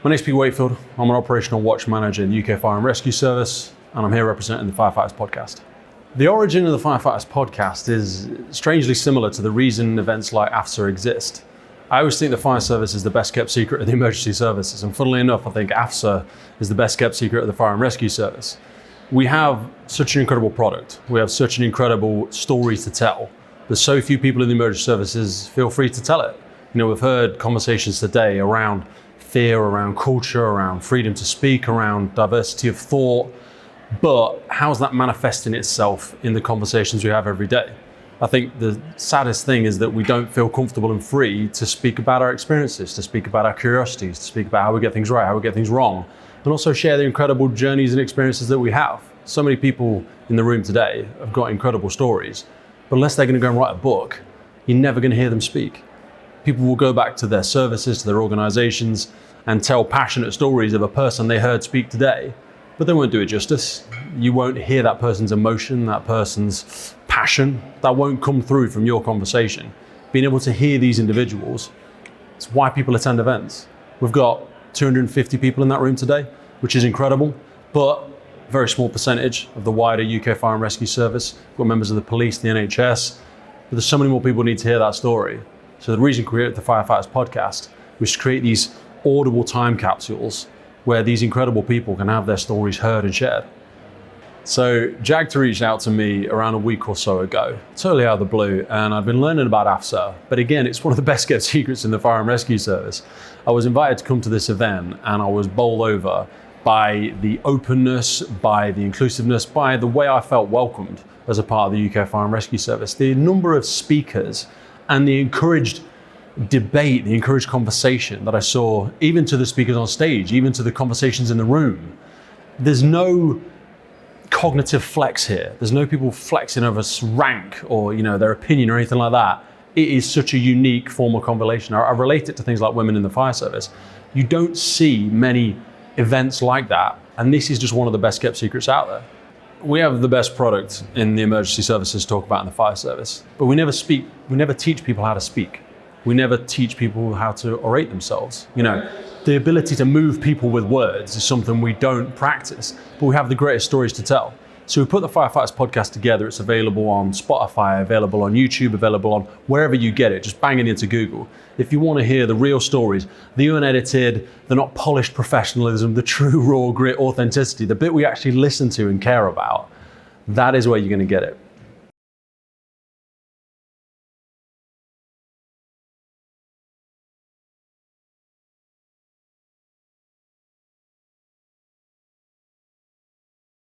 My name's Pete Wakefield. I'm an operational watch manager in the UK Fire and Rescue Service, and I'm here representing the Firefighters podcast. The origin of the Firefighters podcast is strangely similar to the reason events like AFSA exist. I always think the fire service is the best kept secret of the emergency services, and funnily enough, I think AFSA is the best kept secret of the fire and rescue service. We have such an incredible product. We have such an incredible story to tell. There's so few people in the emergency services feel free to tell it. You know, we've heard conversations today around fear, around culture, around freedom to speak, around diversity of thought, but how's that manifesting itself in the conversations we have every day? I think the saddest thing is that we don't feel comfortable and free to speak about our experiences, to speak about our curiosities, to speak about how we get things right, how we get things wrong, and also share the incredible journeys and experiences that we have. So many people in the room today have got incredible stories, but unless they're going to go and write a book, you're never going to hear them speak. People will go back to their services, to their organizations, and tell passionate stories of a person they heard speak today, but they won't do it justice. You won't hear that person's emotion, that person's passion. That won't come through from your conversation. Being able to hear these individuals, it's why people attend events. We've got 250 people in that room today, which is incredible, but a very small percentage of the wider UK Fire and Rescue Service. We've got members of the police, the NHS, but there's so many more people who need to hear that story. So the reason we created the Firefighters podcast was to create these audible time capsules where these incredible people can have their stories heard and shared. So Jagta reached out to me around a week or so ago, totally out of the blue, and I'd been learning about AFSA, but again, it's one of the best kept secrets in the Fire and Rescue Service. I was invited to come to this event and I was bowled over by the openness, by the inclusiveness, by the way I felt welcomed as a part of the UK Fire and Rescue Service. The number of speakers and the encouraged debate, the encouraged conversation that I saw, even to the speakers on stage, even to the conversations in the room. There's no cognitive flex here. There's no people flexing over rank or their opinion or anything like that. It is such a unique form of conversation. I relate it to things like women in the fire service. You don't see many events like that, and this is just one of the best kept secrets out there. We have the best product in the emergency services to talk about in the fire service, but we never teach people how to speak. We never teach people how to orate themselves. The ability to move people with words is something we don't practice, but we have the greatest stories to tell. So we put the Firefighters podcast together. It's available on Spotify, available on YouTube, available on wherever you get it. Just bang it into Google. If you want to hear the real stories, the unedited, the not polished professionalism, the true raw grit authenticity, the bit we actually listen to and care about, that is where you're going to get it.